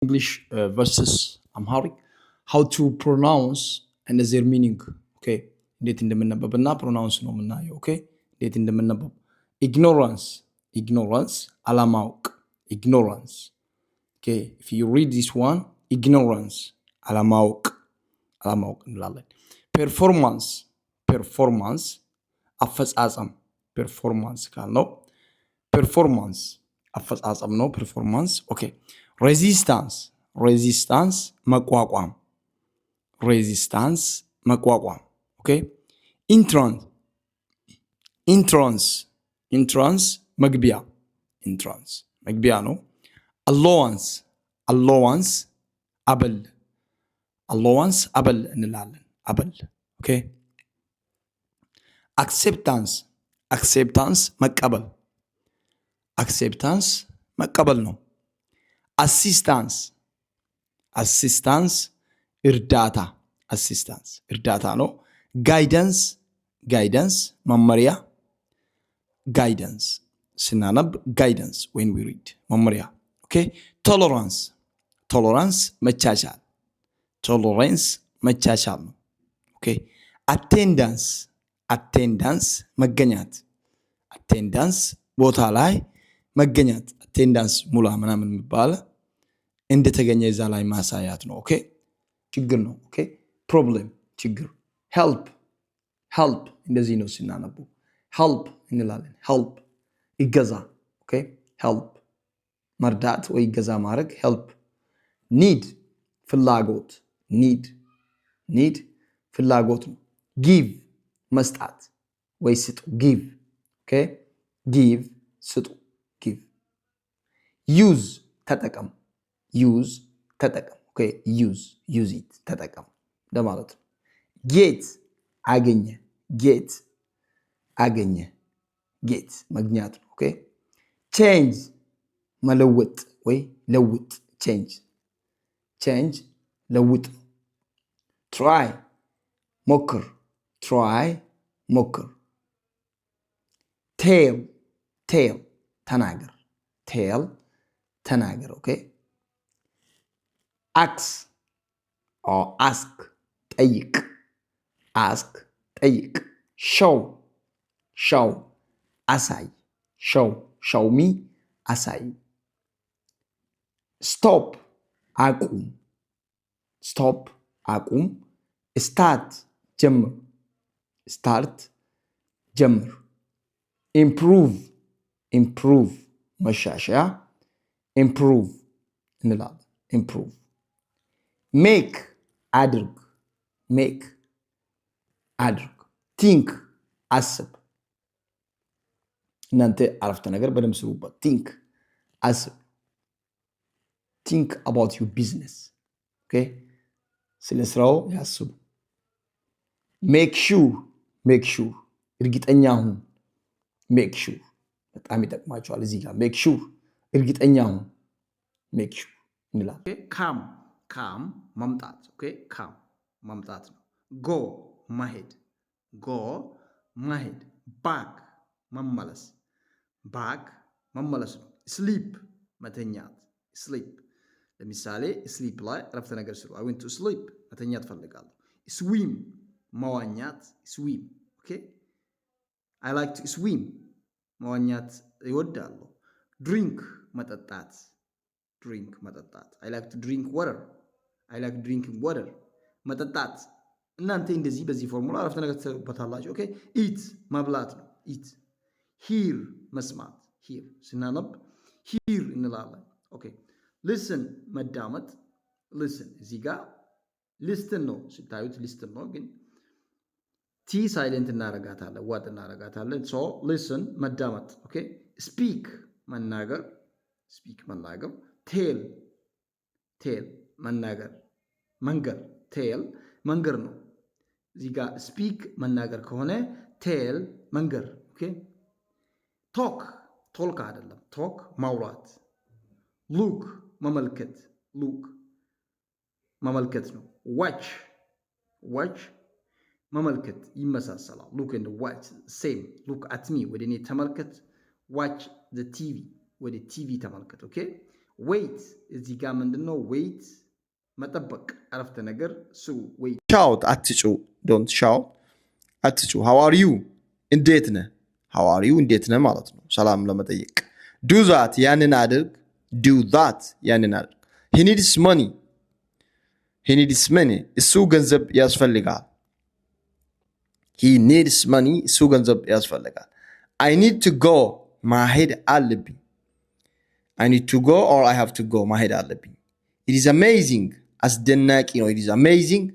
English versus Amharic, how to pronounce and their meaning. Okay, እንዴት እንደምነበብና ፕሮናውንስ ነው የምናየው። ኦኬ እንዴት እንደምነበብ ignorance አለማወቅ ignorance. Okay, if you read this one, ignorance አለማወቅ እንላለን። performance አፈጻጸም performance ካልነው performance አፈጻጸም ነው performance. Okay, resistance መቋቋም okay. entrance መግቢያ ነው። allowance አበል እንላለን አበል okay. acceptance መቀበል ነው። assistance እርዳታ ነው። guidance መመሪያ ስናነብ guidance when we read መመሪያ okay. tolerance መቻቻል ነው okay. attendance መገኘት ቦታ ላይ መገኘት attendance ሙላ ምናምን የሚባል እንደተገኘ እዛ ላይ ማሳያት ነው okay. ችግር ነው okay. problem ችግር help እንደዚህ ነው ሲናነቡ help እንላለን help ይገዛ okay. help መርዳት ወይ ይገዛ ማድረግ help. need ፍላጎት ፍላጎት ነው። give መስጣት ወይ ስጡ give okay. give ስጡ give. use ተጠቀም okay. use it ተጠቀም ለማለት ነው። get አገኘ መግኛት ነው okay. change መለወጥ ወይ ለውጥ change ለውጥ። try ሞክር tell ተናገር okay. ask ጠይቅ show አሳይ show me አሳይ። stop አቁም start ጀምር። improve መሻሻያ improve እንላለን improve። make አድርግ think አስብ። እናንተ አረፍተ ነገር በደንብ ስሩበት። think አስብ think about your business okay. ስለ ስራው ያስቡ። make sure እርግጠኛ ሁን make sure በጣም ይጠቅማቸዋል እዚህ ጋር make sure እርግጠኛ ሁን make sure እንላለን okay. come መምጣት okay. come መምጣት ነው። go መሄድ back መመለስ ነው። sleep መተኛት sleep ለምሳሌ sleep ላይ አረፍተ ነገር ስሩ I went to sleep መተኛት ፈልጋለሁ። swim መዋኛት swim okay. I like to swim መዋኛት ይወዳለሁ። drink መጠጣት I like to drink water I like drinking water መጠጣት። እናንተ እንደዚህ በዚህ ፎርሙላ አረፍተ ነገር ተሰሩበታላችሁ okay. eat መብላት ነው eat። hear መስማት hear ስናነብ hear እንላለን okay. listen መዳመጥ listen እዚህ ጋር listen ነው ስታዩት listen ነው ግን ቲ ሳይለንት እናረጋታለን ዋጥ እናረጋታለን so listen መዳመጥ okay. speak መናገር tell መናገር መንገር ነው እዚህ ጋር speak መናገር ከሆነ tell መንገር okay. talk አይደለም talk ማውራት። look መመልከት ነው። watch መመልከት ይመሳሰላል። look and watch same look at me ወደ እኔ ተመልከት watch the TV ወደ ቲቪ ተመልከት okay. wait እዚህ ጋር ምንድነው wait መጠበቅ አረፍተ ነገር ስሩ wait shout አትጩ don't shout አትጩ how are you እንዴት ነህ how are you እንዴት ነህ ማለት ነው ሰላም ለመጠየቅ do that ያንን አድርግ do that ያንን አድርግ he needs money እሱ ገንዘብ ያስፈልጋል he needs money እሱ ገንዘብ ያስፈልጋል I need to go ማሄድ አለብኝ I need to go or I have to go ማሄድ አለብኝ it is amazing አስደናቂ ነው it is amazing